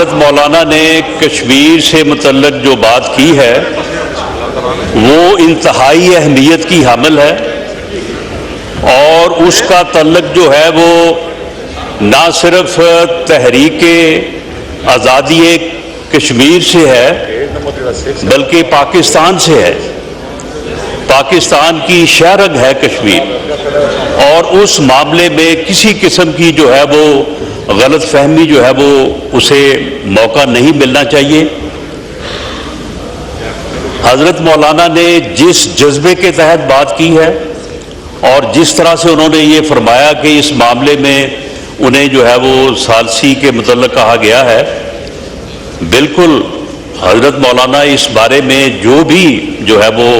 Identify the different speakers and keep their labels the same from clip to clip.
Speaker 1: حضرت مولانا نے کشمیر سے متعلق جو بات کی ہے وہ انتہائی اہمیت کی حامل ہے، اور اس کا تعلق جو ہے وہ نہ صرف تحریک آزادی کشمیر سے ہے بلکہ پاکستان سے ہے۔ پاکستان کی شہرگ ہے کشمیر، اور اس معاملے میں کسی قسم کی جو ہے وہ غلط فہمی جو ہے وہ اسے موقع نہیں ملنا چاہیے۔ حضرت مولانا نے جس جذبے کے تحت بات کی ہے اور جس طرح سے انہوں نے یہ فرمایا کہ اس معاملے میں انہیں جو ہے وہ ثالثی کے متعلق کہا گیا ہے، بالکل حضرت مولانا اس بارے میں جو بھی جو ہے وہ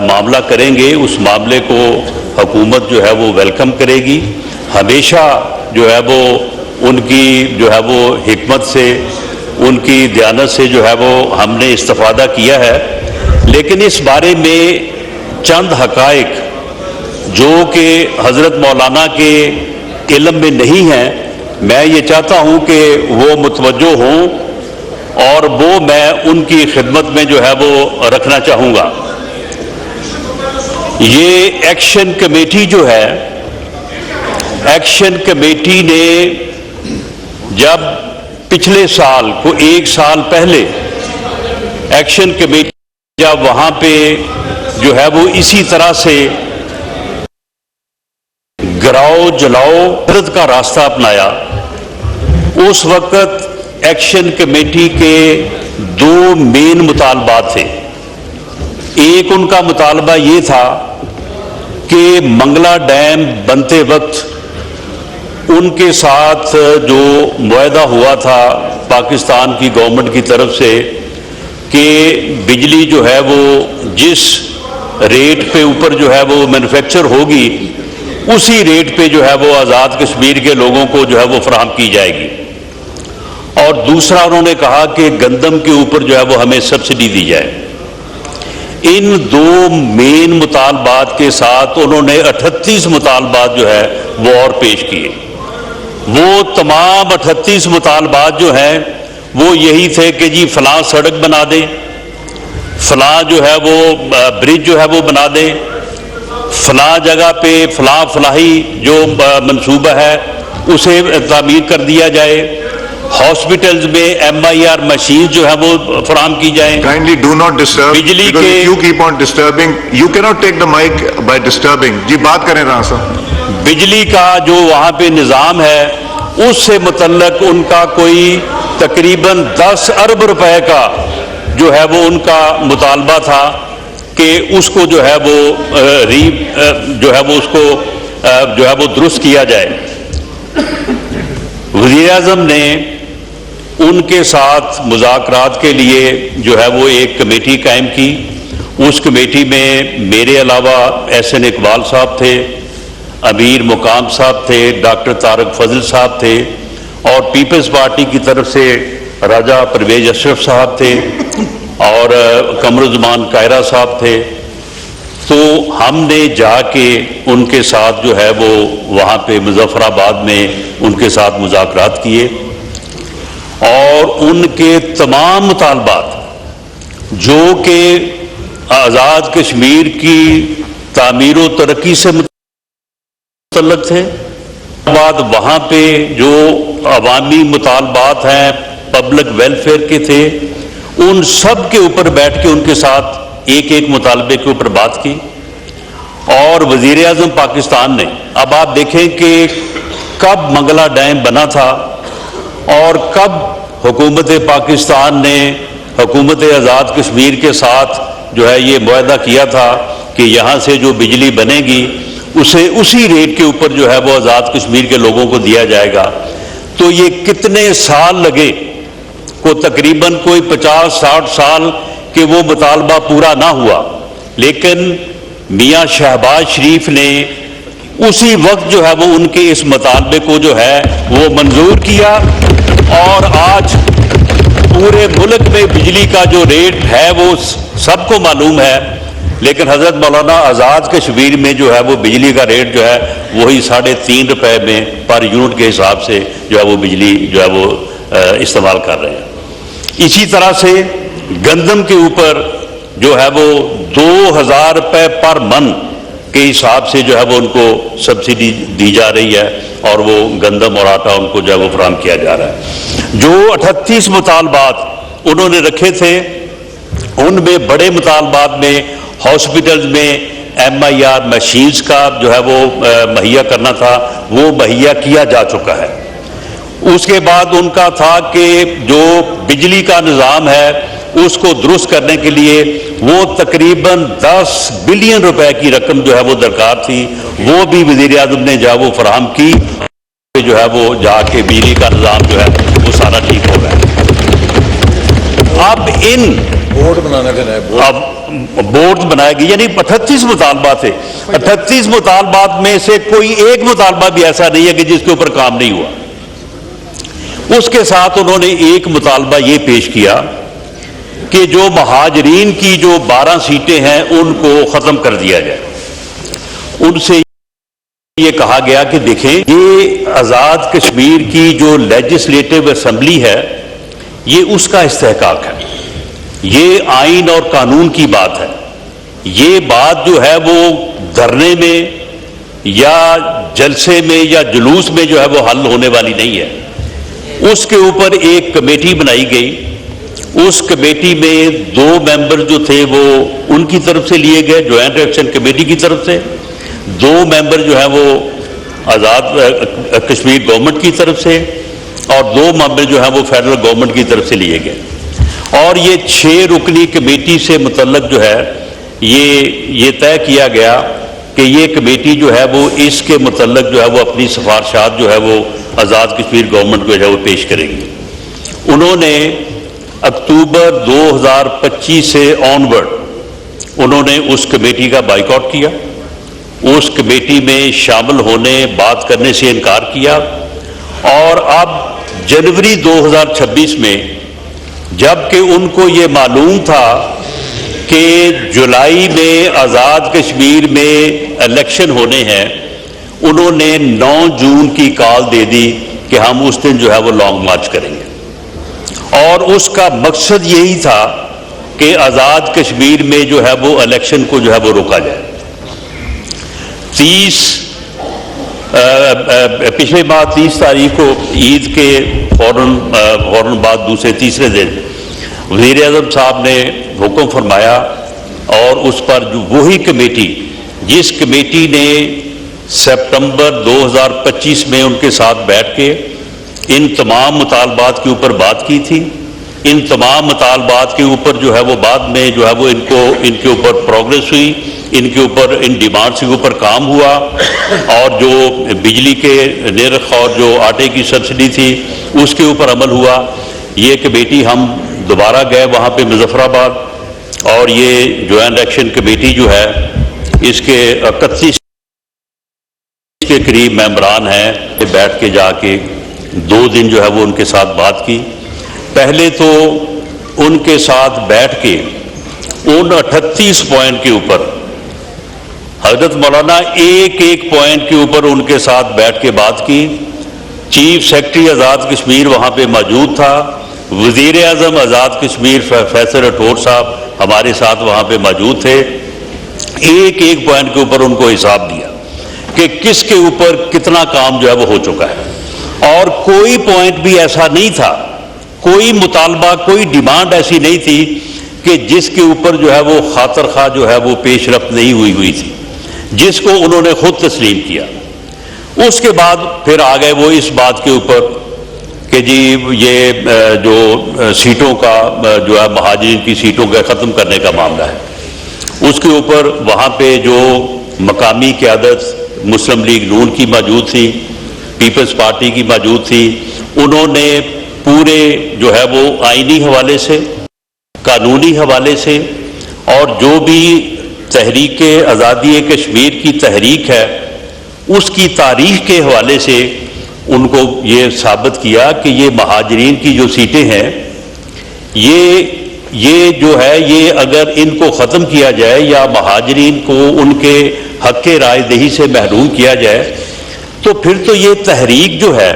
Speaker 1: معاملہ کریں گے اس معاملے کو حکومت جو ہے وہ ویلکم کرے گی۔ ہمیشہ جو ہے وہ ان کی جو ہے وہ حکمت سے، ان کی دیانت سے جو ہے وہ ہم نے استفادہ کیا ہے، لیکن اس بارے میں چند حقائق جو کہ حضرت مولانا کے علم میں نہیں ہیں، میں یہ چاہتا ہوں کہ وہ متوجہ ہوں اور وہ میں ان کی خدمت میں جو ہے وہ رکھنا چاہوں گا۔ یہ ایکشن کمیٹی جو ہے، ایکشن کمیٹی نے جب پچھلے سال کو ایک سال پہلے ایکشن کمیٹی جب وہاں پہ جو ہے وہ اسی طرح سے گراؤ جلاؤ حرت کا راستہ اپنایا، اس وقت ایکشن کمیٹی کے دو مین مطالبات تھے۔ ایک ان کا مطالبہ یہ تھا کہ منگلا ڈیم بنتے وقت ان کے ساتھ جو معاہدہ ہوا تھا پاکستان کی گورنمنٹ کی طرف سے کہ بجلی جو ہے وہ جس ریٹ پہ اوپر جو ہے وہ مینوفیکچر ہوگی اسی ریٹ پہ جو ہے وہ آزاد کشمیر کے لوگوں کو جو ہے وہ فراہم کی جائے گی، اور دوسرا انہوں نے کہا کہ گندم کے اوپر جو ہے وہ ہمیں سبسڈی دی جائے۔ ان دو مین مطالبات کے ساتھ انہوں نے 38 مطالبات جو ہے وہ اور پیش کیے۔ وہ تمام 38 مطالبات جو ہیں وہ یہی تھے کہ جی فلاں سڑک بنا دیں، فلاں جو ہے وہ برج جو ہے وہ بنا دیں، فلاں جگہ پہ فلاں فلاحی جو منصوبہ ہے اسے تعمیر کر دیا جائے، ہاسپٹلز میں MIR مشین جو ہے وہ فراہم کی جائیں۔
Speaker 2: Kindly do not disturb
Speaker 1: بجلی
Speaker 2: because
Speaker 1: کے
Speaker 2: if you keep on disturbing, you cannot take the mic by disturbing. جی بات کریں رانا صاحب۔
Speaker 1: بجلی کا جو وہاں پہ نظام ہے اس سے متعلق ان کا کوئی تقریباً 10 ارب روپے کا جو ہے وہ ان کا مطالبہ تھا کہ اس کو جو ہے وہ جو ہے وہ اس کو جو ہے وہ درست کیا جائے۔ وزیر اعظم نے ان کے ساتھ مذاکرات کے لیے جو ہے وہ ایک کمیٹی قائم کی۔ اس کمیٹی میں میرے علاوہ احسن اقبال صاحب تھے، امیر مقام صاحب تھے، ڈاکٹر طارق فضل صاحب تھے، اور پیپلز پارٹی کی طرف سے راجہ پرویز اشرف صاحب تھے اور قمرالزمان قاہرہ صاحب تھے۔ تو ہم نے جا کے ان کے ساتھ جو ہے وہ وہاں پہ مظفر آباد میں ان کے ساتھ مذاکرات کیے، اور ان کے تمام مطالبات جو کہ آزاد کشمیر کی تعمیر و ترقی سے متعلق تھے، بعد وہاں پہ جو عوامی مطالبات ہیں پبلک ویلفیئر کے تھے، ان سب کے اوپر بیٹھ کے ان کے ساتھ ایک ایک مطالبے کے اوپر بات کی۔ اور وزیر اعظم پاکستان نے، اب آپ دیکھیں کہ کب منگلا ڈیم بنا تھا اور کب حکومت پاکستان نے حکومت آزاد کشمیر کے ساتھ جو ہے یہ معاہدہ کیا تھا کہ یہاں سے جو بجلی بنے گی اسے اسی ریٹ کے اوپر جو ہے وہ آزاد کشمیر کے لوگوں کو دیا جائے گا۔ تو یہ کتنے سال لگے، کو تقریباً کوئی 50-60 سال کہ وہ مطالبہ پورا نہ ہوا، لیکن میاں شہباز شریف نے اسی وقت جو ہے وہ ان کے اس مطالبے کو جو ہے وہ منظور کیا، اور آج پورے ملک میں بجلی کا جو ریٹ ہے وہ سب کو معلوم ہے، لیکن حضرت مولانا آزاد کشمیر میں جو ہے وہ بجلی کا ریٹ جو ہے وہی 3.5 روپے میں پر یونٹ کے حساب سے جو ہے وہ بجلی جو ہے وہ استعمال کر رہے ہیں۔ اسی طرح سے گندم کے اوپر جو ہے وہ 2000 روپے پر من کے حساب سے جو ہے وہ ان کو سبسڈی دی جا رہی ہے، اور وہ گندم اور آٹا ان کو جو ہے وہ فراہم کیا جا رہا ہے۔ جو 38 مطالبات انہوں نے رکھے تھے، ان میں بڑے مطالبات میں ہاسپٹلز میں MIR مشینز کا جو ہے وہ مہیا کرنا تھا، وہ مہیا کیا جا چکا ہے۔ اس کے بعد ان کا تھا کہ جو بجلی کا نظام ہے اس کو درست کرنے کے لیے وہ تقریباً 10 بلین روپے کی رقم جو ہے وہ درکار تھی، وہ بھی وزیر اعظم نے جو ہے وہ فراہم کی، جو ہے وہ جا کے بجلی کا نظام جو ہے وہ سارا ٹھیک ہو گیا۔ اب ان
Speaker 3: بورڈ بنانا ہے،
Speaker 1: بورڈ بنائے گی، یعنی 38 مطالبات تھے، 38 مطالبات میں سے کوئی ایک مطالبہ بھی ایسا نہیں ہے کہ جس کے اوپر کام نہیں ہوا۔ اس کے ساتھ انہوں نے ایک مطالبہ یہ پیش کیا کہ جو مہاجرین کی جو 12 سیٹیں ہیں ان کو ختم کر دیا جائے۔ ان سے یہ کہا گیا کہ دیکھیں، یہ آزاد کشمیر کی جو لیجسلیٹو اسمبلی ہے یہ اس کا استحقاق ہے، یہ آئین اور قانون کی بات ہے، یہ بات جو ہے وہ دھرنے میں یا جلسے میں یا جلوس میں جو ہے وہ حل ہونے والی نہیں ہے۔ اس کے اوپر ایک کمیٹی بنائی گئی، اس کمیٹی میں 2 ممبر جو تھے وہ ان کی طرف سے لیے گئے، جوائنٹ ایکشن کمیٹی کی طرف سے، 2 ممبر جو ہیں وہ آزاد کشمیر گورنمنٹ کی طرف سے، اور 2 ممبر جو ہیں وہ فیڈرل گورنمنٹ کی طرف سے لیے گئے۔ اور یہ 6 رکنی کمیٹی سے متعلق جو ہے یہ طے کیا گیا کہ یہ کمیٹی جو ہے وہ اس کے متعلق جو ہے وہ اپنی سفارشات جو ہے وہ آزاد کشمیر گورنمنٹ کو جو ہے وہ پیش کریں گے۔ انہوں نے اکتوبر 2025 سے آنورڈ انہوں نے اس کمیٹی کا بائیکاٹ کیا، اس کمیٹی میں شامل ہونے بات کرنے سے انکار کیا، اور اب جنوری 2026 میں جب کہ ان کو یہ معلوم تھا کہ جولائی میں آزاد کشمیر میں الیکشن ہونے ہیں، انہوں نے 9 جون کی کال دے دی کہ ہم اس دن جو ہے وہ لانگ مارچ کریں گے، اور اس کا مقصد یہی تھا کہ آزاد کشمیر میں جو ہے وہ الیکشن کو جو ہے وہ روکا جائے۔ پچھلے ماہ 30 تاریخ کو عید کے فوراً بعد تیسرے دن وزیر اعظم صاحب نے حکم فرمایا، اور اس پر جو وہی کمیٹی جس کمیٹی نے سپتمبر 2025 میں ان کے ساتھ بیٹھ کے ان تمام مطالبات کے اوپر بات کی تھی، ان تمام مطالبات کے اوپر جو ہے وہ بعد میں جو ہے وہ ان کے اوپر پروگریس ہوئی، ان کے اوپر ان ڈیمانڈس کے اوپر کام ہوا، اور جو بجلی کے نرخ اور جو آٹے کی سبسڈی تھی اس کے اوپر عمل ہوا۔ یہ کمیٹی ہم دوبارہ گئے وہاں پہ مظفر آباد، اور یہ جوائنٹ ایکشن کمیٹی جو ہے اس کے 31 کے قریب ممبران ہیں، بیٹھ کے جا کے 2 دن جو ہے وہ ان کے ساتھ بات کی۔ پہلے تو ان کے ساتھ بیٹھ کے ان 38 پوائنٹ کے اوپر حضرت مولانا ایک پوائنٹ کے اوپر ان کے ساتھ بیٹھ کے بات کی۔ چیف سیکرٹری آزاد کشمیر وہاں پہ موجود تھا، وزیر اعظم آزاد کشمیر فیصل راٹھور صاحب ہمارے ساتھ وہاں پہ موجود تھے۔ ایک پوائنٹ کے اوپر ان کو حساب دیا کہ کس کے اوپر کتنا کام جو ہے وہ ہو چکا ہے، اور کوئی پوائنٹ بھی ایسا نہیں تھا، کوئی مطالبہ، کوئی ڈیمانڈ ایسی نہیں تھی کہ جس کے اوپر جو ہے وہ خاطر خواہ جو ہے وہ پیش رفت نہیں ہوئی تھی، جس کو انہوں نے خود تسلیم کیا۔ اس کے بعد پھر آ گئے وہ اس بات کے اوپر کہ جی یہ جو سیٹوں کا جو ہے مہاجرین کی سیٹوں کا ختم کرنے کا معاملہ ہے، اس کے اوپر وہاں پہ جو مقامی قیادت مسلم لیگ نون کی موجود تھی، پیپلز پارٹی کی موجود تھی، انہوں نے پورے جو ہے وہ آئینی حوالے سے، قانونی حوالے سے، اور جو بھی تحریک آزادی کشمیر کی تحریک ہے اس کی تاریخ کے حوالے سے ان کو یہ ثابت کیا کہ یہ مہاجرین کی جو سیٹیں ہیں یہ جو ہے یہ اگر ان کو ختم کیا جائے یا مہاجرین کو ان کے حق رائے دہی سے محروم کیا جائے تو پھر تو یہ تحریک جو ہے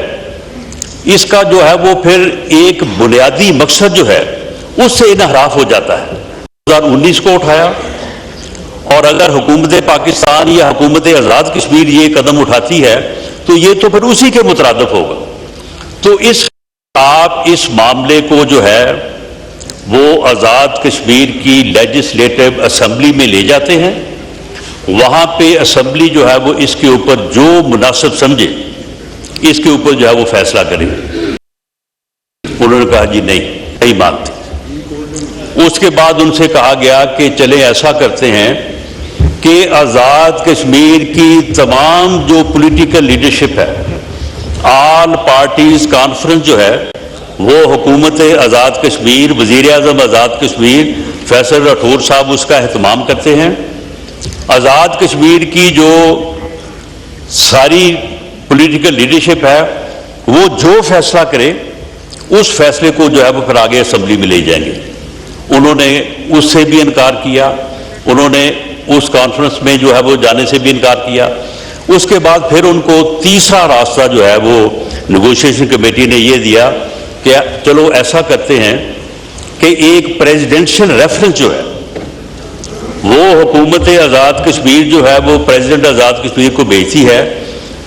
Speaker 1: اس کا جو ہے وہ پھر ایک بنیادی مقصد جو ہے اس سے انحراف ہو جاتا ہے۔ 2019 کو اٹھایا، اور اگر حکومت پاکستان یا حکومت آزاد کشمیر یہ قدم اٹھاتی ہے تو یہ تو پھر اسی کے مترادف ہوگا۔ تو آپ اس معاملے کو جو ہے وہ آزاد کشمیر کی لیجسلیٹو اسمبلی میں لے جاتے ہیں، وہاں پہ اسمبلی جو ہے وہ اس کے اوپر جو مناسب سمجھے اس کے اوپر جو ہے وہ فیصلہ کرے۔ انہوں نے کہا جی نہیں مانتے۔ اس کے بعد ان سے کہا گیا کہ چلیں ایسا کرتے ہیں کہ آزاد کشمیر کی تمام جو پولیٹیکل لیڈرشپ ہے، آل پارٹیز کانفرنس جو ہے وہ حکومت آزاد کشمیر، وزیر اعظم آزاد کشمیر فیصل راٹھور صاحب اس کا اہتمام کرتے ہیں۔ آزاد کشمیر کی جو ساری پولیٹیکل لیڈرشپ ہے وہ جو فیصلہ کرے اس فیصلے کو جو ہے وہ پھر آگے اسمبلی میں لے جائیں گے۔ انہوں نے اس سے بھی انکار کیا، انہوں نے اس کانفرنس میں جو ہے وہ جانے سے بھی انکار کیا۔ اس کے بعد پھر ان کو تیسرا راستہ جو ہے وہ نیگوشیشن کمیٹی نے یہ دیا کہ چلو ایسا کرتے ہیں کہ ایک پریزیڈنشل ریفرنس جو ہے وہ حکومت آزاد کشمیر جو ہے وہ پریزیڈنٹ آزاد کشمیر کو بھیجتی ہے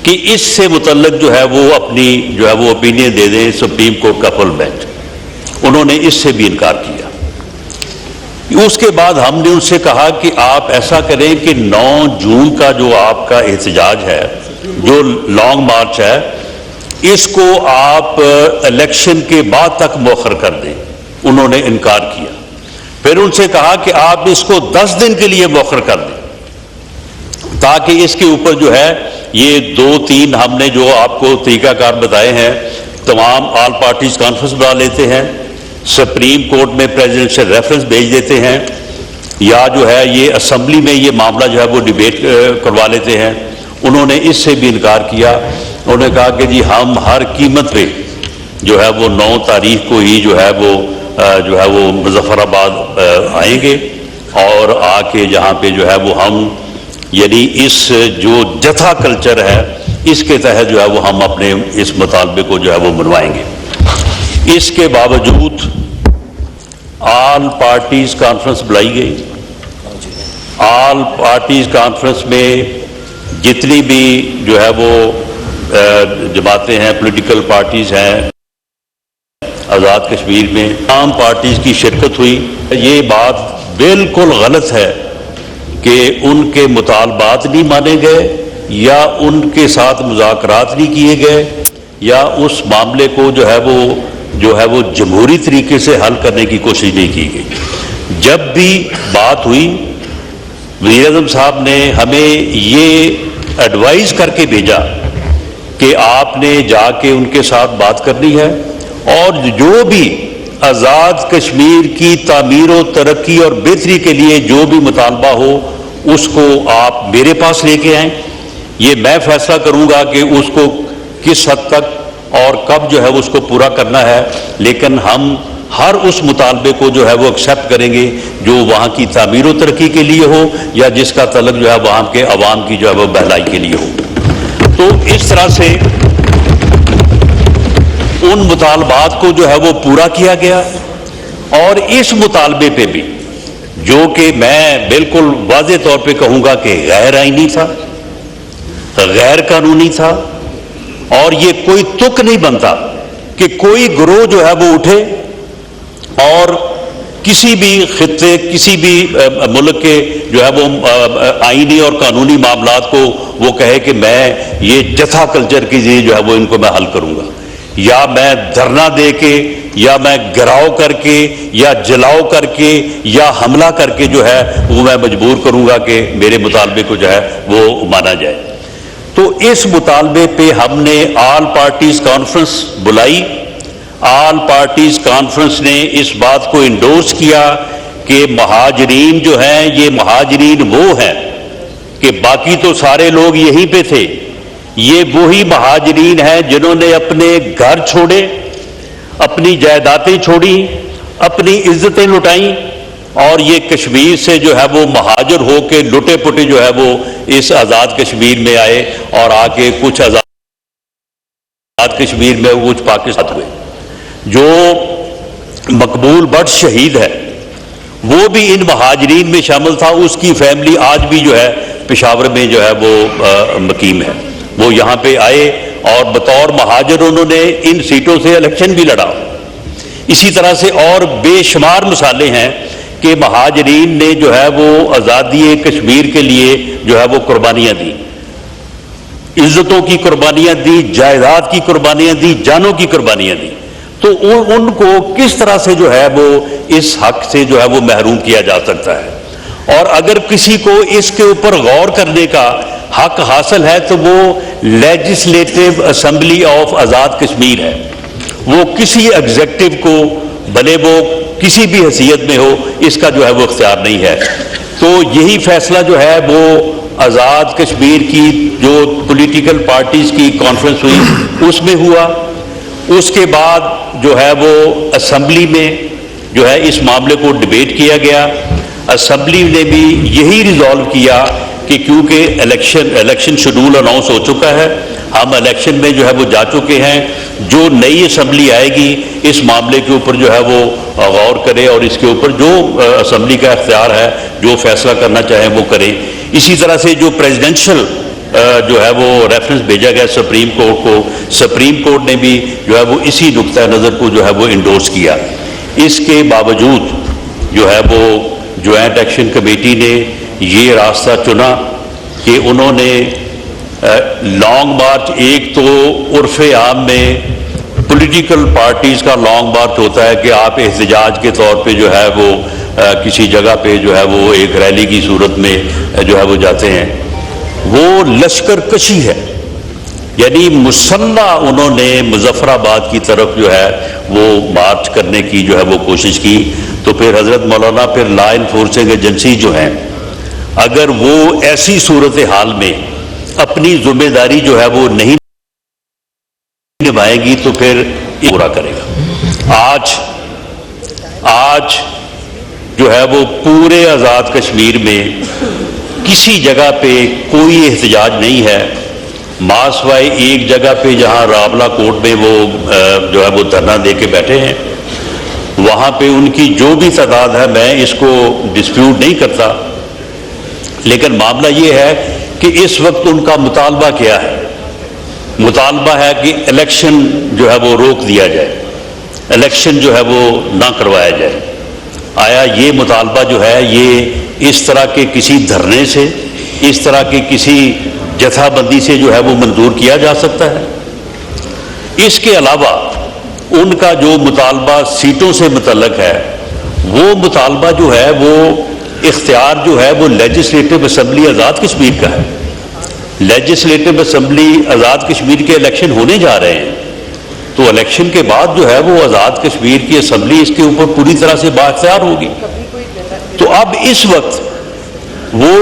Speaker 1: کہ اس سے متعلق جو ہے وہ اپنی جو ہے وہ اوپینین دے دیں سپریم کورٹ کا فل بینچ۔ انہوں نے اس سے بھی انکار کیا۔ اس کے بعد ہم نے ان سے کہا کہ آپ ایسا کریں کہ 9 جون کا جو آپ کا احتجاج ہے، جو لانگ مارچ ہے، اس کو آپ الیکشن کے بعد تک مؤخر کر دیں۔ انہوں نے انکار کیا۔ پھر ان سے کہا کہ آپ اس کو 10 دن کے لیے مؤخر کر دیں تاکہ اس کے اوپر جو ہے یہ 2-3 ہم نے جو آپ کو طریقہ کار بتائے ہیں، تمام آل پارٹیز کانفرنس بنا لیتے ہیں، سپریم کورٹ میں پریزیڈنشل ریفرنس بھیج دیتے ہیں، یا جو ہے یہ اسمبلی میں یہ معاملہ جو ہے وہ ڈیبیٹ کروا لیتے ہیں۔ انہوں نے اس سے بھی انکار کیا۔ انہوں نے کہا کہ جی ہم ہر قیمت پہ جو ہے وہ 9 تاریخ کو ہی جو ہے وہ مظفر آباد آئیں گے، اور آ کے جہاں پہ جو ہے وہ ہم یعنی اس جو جتھا کلچر ہے اس کے تحت جو ہے وہ ہم اپنے اس مطالبے کو جو ہے وہ منوائیں گے۔ اس کے باوجود آل پارٹیز کانفرنس بلائی گئی۔ آل پارٹیز کانفرنس میں جتنی بھی جو ہے وہ جماعتیں ہیں، پولیٹیکل پارٹیز ہیں آزاد کشمیر میں، تمام پارٹیز کی شرکت ہوئی۔ یہ بات بالکل غلط ہے کہ ان کے مطالبات نہیں مانے گئے یا ان کے ساتھ مذاکرات نہیں کیے گئے یا اس معاملے کو جو ہے وہ جمہوری طریقے سے حل کرنے کی کوشش نہیں کی گئی۔ جب بھی بات ہوئی وزیر اعظم صاحب نے ہمیں یہ ایڈوائز کر کے بھیجا کہ آپ نے جا کے ان کے ساتھ بات کرنی ہے، اور جو بھی آزاد کشمیر کی تعمیر و ترقی اور بہتری کے لیے جو بھی مطالبہ ہو اس کو آپ میرے پاس لے کے آئیں۔ یہ میں فیصلہ کروں گا کہ اس کو کس حد تک اور کب جو ہے اس کو پورا کرنا ہے، لیکن ہم ہر اس مطالبے کو جو ہے وہ ایکسیپٹ کریں گے جو وہاں کی تعمیر و ترقی کے لیے ہو یا جس کا تعلق جو ہے وہاں کے عوام کی جو ہے وہ بہلائی کے لیے ہو۔ تو اس طرح سے ان مطالبات کو جو ہے وہ پورا کیا گیا، اور اس مطالبے پہ بھی جو کہ میں بالکل واضح طور پہ کہوں گا کہ غیر آئینی تھا، غیر قانونی تھا، اور یہ کوئی تک نہیں بنتا کہ کوئی گروہ جو ہے وہ اٹھے اور کسی بھی خطے کسی بھی ملک کے جو ہے وہ آئینی اور قانونی معاملات کو وہ کہے کہ میں یہ جتھا کلچر کی جو ہے وہ ان کو میں حل کروں گا، یا میں دھرنا دے کے یا میں گراؤ کر کے یا جلاؤ کر کے یا حملہ کر کے جو ہے وہ میں مجبور کروں گا کہ میرے مطالبے کو جو ہے وہ مانا جائے۔ تو اس مطالبے پہ ہم نے آل پارٹیز کانفرنس بلائی۔ آل پارٹیز کانفرنس نے اس بات کو انڈورس کیا کہ مہاجرین جو ہیں یہ مہاجرین وہ ہیں کہ باقی تو سارے لوگ یہیں پہ تھے، یہ وہی مہاجرین ہیں جنہوں نے اپنے گھر چھوڑے، اپنی جائیدادیں چھوڑی، اپنی عزتیں لٹائیں، اور یہ کشمیر سے جو ہے وہ مہاجر ہو کے لٹے پٹے جو ہے وہ اس آزاد کشمیر میں آئے اور آ کے کچھ آزاد کشمیر میں کچھ پاکستان ہوئے. جو مقبول بٹ شہید ہے وہ بھی ان مہاجرین میں شامل تھا. اس کی فیملی آج بھی جو ہے پشاور میں جو ہے وہ مقیم ہے. وہ یہاں پہ آئے اور بطور مہاجر انہوں نے ان سیٹوں سے الیکشن بھی لڑا. اسی طرح سے اور بے شمار مثالیں ہیں کہ مہاجرین نے جو ہے وہ آزادی کشمیر کے لیے جو ہے وہ قربانیاں دی, عزتوں کی قربانیاں دی, جائیداد کی قربانیاں دی, جانوں کی قربانیاں دی. تو ان کو کس طرح سے جو ہے وہ اس حق سے جو ہے وہ محروم کیا جا سکتا ہے؟ اور اگر کسی کو اس کے اوپر غور کرنے کا حق حاصل ہے تو وہ legislative assembly of Azad Kashmir ہے. وہ کسی ایگزیکٹو کو بھلے وہ کسی بھی حیثیت میں ہو اس کا جو ہے وہ اختیار نہیں ہے. تو یہی فیصلہ جو ہے وہ آزاد کشمیر کی جو پولیٹیکل پارٹیز کی کانفرنس ہوئی اس میں ہوا. اس کے بعد جو ہے وہ اسمبلی میں جو ہے اس معاملے کو ڈیبیٹ کیا گیا. اسمبلی نے بھی یہی ریزالو کیا کہ کیونکہ الیکشن شیڈول اناؤنس ہو چکا ہے, ہم الیکشن میں جو ہے وہ جا چکے ہیں, جو نئی اسمبلی آئے گی اس معاملے کے اوپر جو ہے وہ غور کرے اور اس کے اوپر جو اسمبلی کا اختیار ہے جو فیصلہ کرنا چاہیں وہ کریں. اسی طرح سے جو پریزیڈنشل جو ہے وہ ریفرنس بھیجا گیا سپریم کورٹ کو, سپریم کورٹ نے بھی جو ہے وہ اسی نقطہ نظر کو جو ہے وہ انڈورس کیا. اس کے باوجود جو ہے وہ جوائنٹ ایکشن کمیٹی نے یہ راستہ چنا کہ انہوں نے لانگ مارچ, ایک تو عرف عام میں پولیٹیکل پارٹیز کا لانگ مارچ ہوتا ہے کہ آپ احتجاج کے طور پہ جو ہے وہ کسی جگہ پہ جو ہے وہ ایک ریلی کی صورت میں جو ہے وہ جاتے ہیں. وہ لشکر کشی ہے, یعنی مسلح انہوں نے مظفر آباد کی طرف جو ہے وہ مارچ کرنے کی جو ہے وہ کوشش کی. تو پھر حضرت مولانا پھر لا انفورسنگ ایجنسی جو ہیں اگر وہ ایسی صورتحال میں اپنی ذمہ داری جو ہے وہ نہیں نبھائیں گی تو پھر پورا کرے گا. آج جو ہے وہ پورے آزاد کشمیر میں کسی جگہ پہ کوئی احتجاج نہیں ہے ماسوائے ایک جگہ پہ جہاں راملہ کوٹ میں وہ جو ہے وہ دھرنا دے کے بیٹھے ہیں. وہاں پہ ان کی جو بھی تعداد ہے میں اس کو ڈسپیوٹ نہیں کرتا, لیکن معاملہ یہ ہے کہ اس وقت ان کا مطالبہ کیا ہے. مطالبہ ہے کہ الیکشن جو ہے وہ روک دیا جائے, الیکشن جو ہے وہ نہ کروایا جائے. آیا یہ مطالبہ جو ہے یہ اس طرح کے کسی دھرنے سے, اس طرح کے کسی جتھا بندی سے جو ہے وہ منظور کیا جا سکتا ہے؟ اس کے علاوہ ان کا جو مطالبہ سیٹوں سے متعلق ہے وہ مطالبہ جو ہے وہ اختیار جو ہے وہ لیجسلیٹو اسمبلی آزاد کشمیر کا ہے. لیجسلیٹو اسمبلی آزاد کشمیر کے الیکشن ہونے جا رہے ہیں, تو الیکشن کے بعد جو ہے وہ آزاد کشمیر کی اسمبلی اس کے اوپر پوری طرح سے بااختیار ہوگی. تو اب اس وقت وہ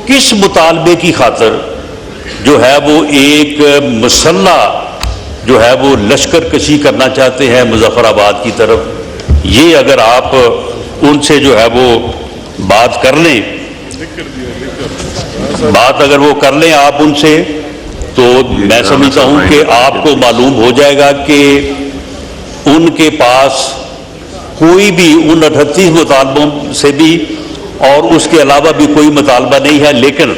Speaker 1: کس مطالبے کی خاطر جو ہے وہ ایک مسلح جو ہے وہ لشکر کشی کرنا چاہتے ہیں مظفر آباد کی طرف, یہ اگر آپ ان سے جو ہے وہ بات کر لیں, بات اگر وہ کر لیں آپ ان سے, تو میں سمجھتا ہوں کہ آپ کو معلوم ہو جائے گا کہ ان کے پاس کوئی بھی ان 38 مطالبوں سے بھی اور اس کے علاوہ بھی کوئی مطالبہ نہیں ہے. لیکن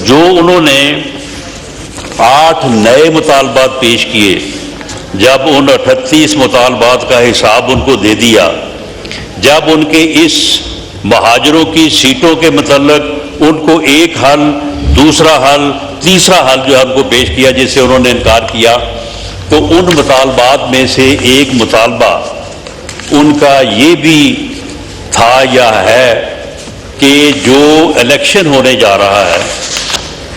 Speaker 1: جو انہوں نے 8 نئے مطالبات پیش کیے, جب ان 38 مطالبات کا حساب ان کو دے دیا, جب ان کے اس مہاجروں کی سیٹوں کے متعلق ان کو ایک حل, دوسرا حل, تیسرا حل جو ہے ان کو پیش کیا جس سے انہوں نے انکار کیا, تو ان مطالبات میں سے ایک مطالبہ ان کا یہ بھی تھا یا ہے کہ جو الیکشن ہونے جا رہا ہے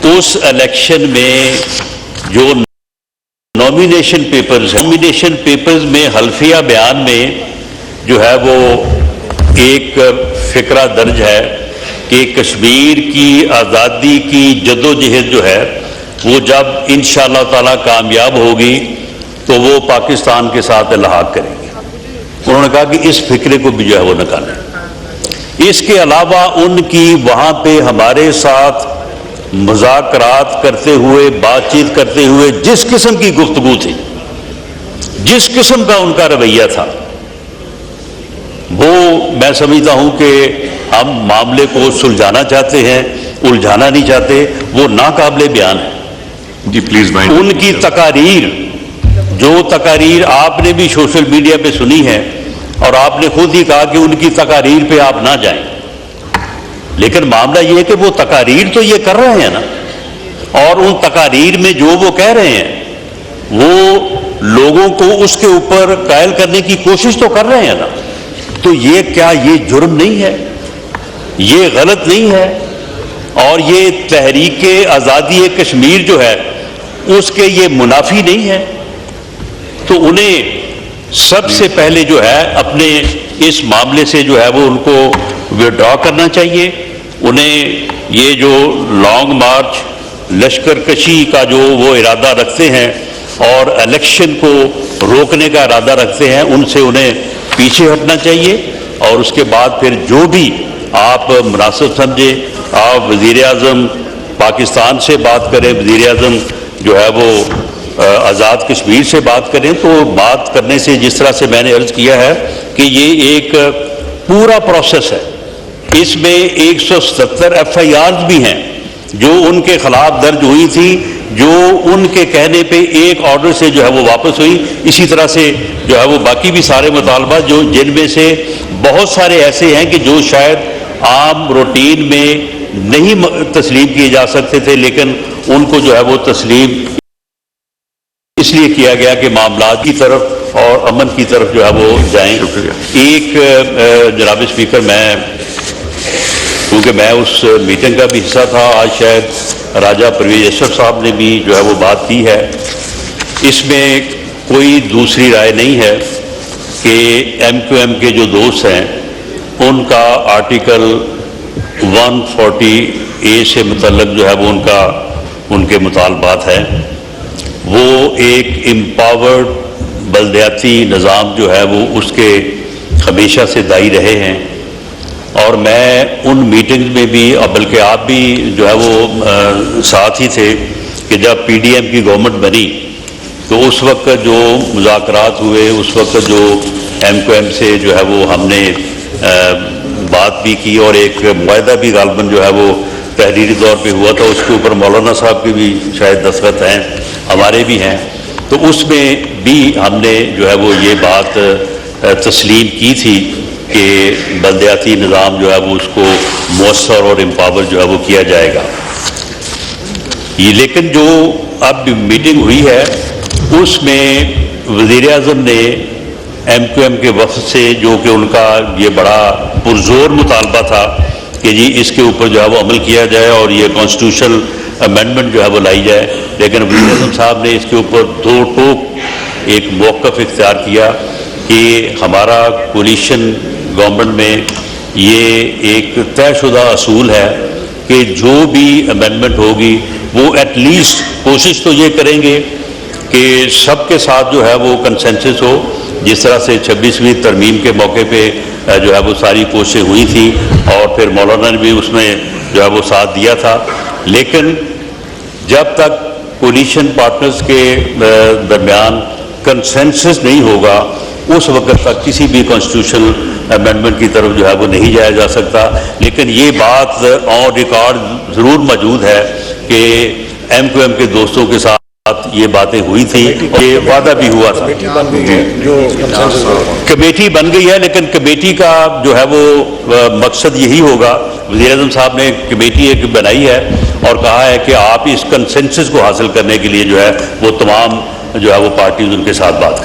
Speaker 1: اس الیکشن میں جو نامینیشن پیپرز میں حلفیہ بیان میں جو ہے وہ ایک فقرہ درج ہے کہ کشمیر کی آزادی کی جدوجہد جو ہے وہ جب انشاءاللہ تعالی کامیاب ہوگی تو وہ پاکستان کے ساتھ الحاق کریں گے. انہوں نے کہا کہ اس فکرے کو بھی جو ہے وہ نکالیں. اس کے علاوہ ان کی وہاں پہ ہمارے ساتھ مذاکرات کرتے ہوئے، بات چیت کرتے ہوئے جس قسم کی گفتگو تھی، جس قسم کا ان کا رویہ تھا، وہ میں سمجھتا ہوں کہ ہم معاملے کو سلجھانا چاہتے ہیں، الجھانا نہیں چاہتے، وہ ناقابل بیان ہے۔
Speaker 2: جی پلیز مائنڈ۔
Speaker 1: ان کی تقاریر، جو تقاریر آپ نے بھی سوشل میڈیا پہ سنی ہے، اور آپ نے خود ہی کہا کہ ان کی تقاریر پہ آپ نہ جائیں، لیکن معاملہ یہ ہے کہ وہ تقاریر تو یہ کر رہے ہیں نا، اور ان تقاریر میں جو وہ کہہ رہے ہیں وہ لوگوں کو اس کے اوپر قائل کرنے کی کوشش تو کر رہے ہیں نا، تو یہ کیا یہ جرم نہیں ہے؟ یہ غلط نہیں ہے؟ اور یہ تحریک آزادی کشمیر جو ہے اس کے یہ منافی نہیں ہے؟ تو انہیں سب سے پہلے جو ہے اپنے اس معاملے سے جو ہے وہ ان کو وڈرا کرنا چاہیے۔ انہیں یہ جو لانگ مارچ، لشکر کشی کا جو وہ ارادہ رکھتے ہیں اور الیکشن کو روکنے کا ارادہ رکھتے ہیں، ان سے انہیں پیچھے ہٹنا چاہیے، اور اس کے بعد پھر جو بھی آپ مناسب سمجھے، آپ وزیر اعظم پاکستان سے بات کریں، وزیر اعظم جو ہے وہ آزاد کشمیر سے بات کریں، تو بات کرنے سے جس طرح سے میں نے عرض کیا ہے کہ یہ ایک پورا پروسیس ہے، اس میں 177 FIRs بھی ہیں جو ان کے خلاف درج ہوئی تھی، جو ان کے کہنے پہ ایک آرڈر سے جو ہے وہ واپس ہوئی۔ اسی طرح سے جو ہے وہ باقی بھی سارے مطالبات جو جن میں سے بہت سارے ایسے ہیں کہ جو شاید عام روٹین میں نہیں تسلیم کیے جا سکتے تھے، لیکن ان کو جو ہے وہ تسلیم اس لیے کیا گیا کہ معاملات کی طرف اور امن کی طرف جو ہے وہ جائیں۔ ایک جناب اسپیکر، کیونکہ میں اس میٹنگ کا بھی حصہ تھا، آج شاید راجہ پرویز اشرف صاحب نے بھی جو ہے وہ بات کی ہے، اس میں کوئی دوسری رائے نہیں ہے کہ MQM کے جو دوست ہیں ان کا آرٹیکل 140A سے متعلق جو ہے وہ ان کے مطالبات ہیں۔ وہ ایک امپاورڈ بلدیاتی نظام جو ہے وہ اس کے ہمیشہ سے دائی رہے ہیں، اور میں ان میٹنگز میں بھی، بلکہ آپ بھی جو ہے وہ ساتھ ہی تھے کہ جب PDM کی گورنمنٹ بنی تو اس وقت جو مذاکرات ہوئے، اس وقت جو MQM سے جو ہے وہ ہم نے بات بھی کی، اور ایک معاہدہ بھی غالباً جو ہے وہ تحریری طور پہ ہوا تھا، اس کے اوپر مولانا صاحب کے بھی شاید دستخط ہیں، ہمارے بھی ہیں، تو اس میں بھی ہم نے جو ہے وہ یہ بات تسلیم کی تھی کہ بلدیاتی نظام جو ہے وہ اس کو مؤثر اور امپاور جو ہے وہ کیا جائے گا۔ یہ لیکن جو اب میٹنگ ہوئی ہے اس میں وزیر اعظم نے MQM کے وفد سے، جو کہ ان کا یہ بڑا پرزور مطالبہ تھا کہ جی اس کے اوپر جو ہے وہ عمل کیا جائے اور یہ کانسٹیٹیوشنل امینڈمنٹ جو ہے وہ لائی جائے، لیکن وزیر اعظم صاحب نے اس کے اوپر دو ٹوک ایک موقف اختیار کیا کہ ہمارا کولیشن گورنمنٹ میں یہ ایک طے شدہ اصول ہے کہ جو بھی امینڈمنٹ ہوگی وہ ایٹ لیسٹ کوشش تو یہ کریں گے کہ سب کے ساتھ جو ہے وہ کنسنسس ہو، جس طرح سے 26ویں ترمیم کے موقع پہ جو ہے وہ ساری کوششیں ہوئی تھیں، اور پھر مولانا نے بھی اس میں جو ہے وہ ساتھ دیا تھا، لیکن جب تک کولیشن پارٹنرز کے درمیان کنسنسس نہیں ہوگا اس وقت تک کسی بھی کانسٹیٹیوشنل امینڈمنٹ کی طرف جو ہے وہ نہیں جایا جا سکتا۔ لیکن یہ بات آن ریکارڈ ضرور موجود ہے کہ MQM کے دوستوں کے ساتھ یہ باتیں ہوئی تھیں، یہ وعدہ بھی ہوا تھا۔ کمیٹی بن گئی ہے، لیکن کمیٹی کا جو ہے وہ مقصد یہی ہوگا، وزیر اعظم صاحب نے کمیٹی ایک بنائی ہے اور کہا ہے کہ آپ اس کنسنسس کو حاصل کرنے کے لیے جو ہے وہ تمام جو ہے وہ پارٹیز ان کے ساتھ بات کریں۔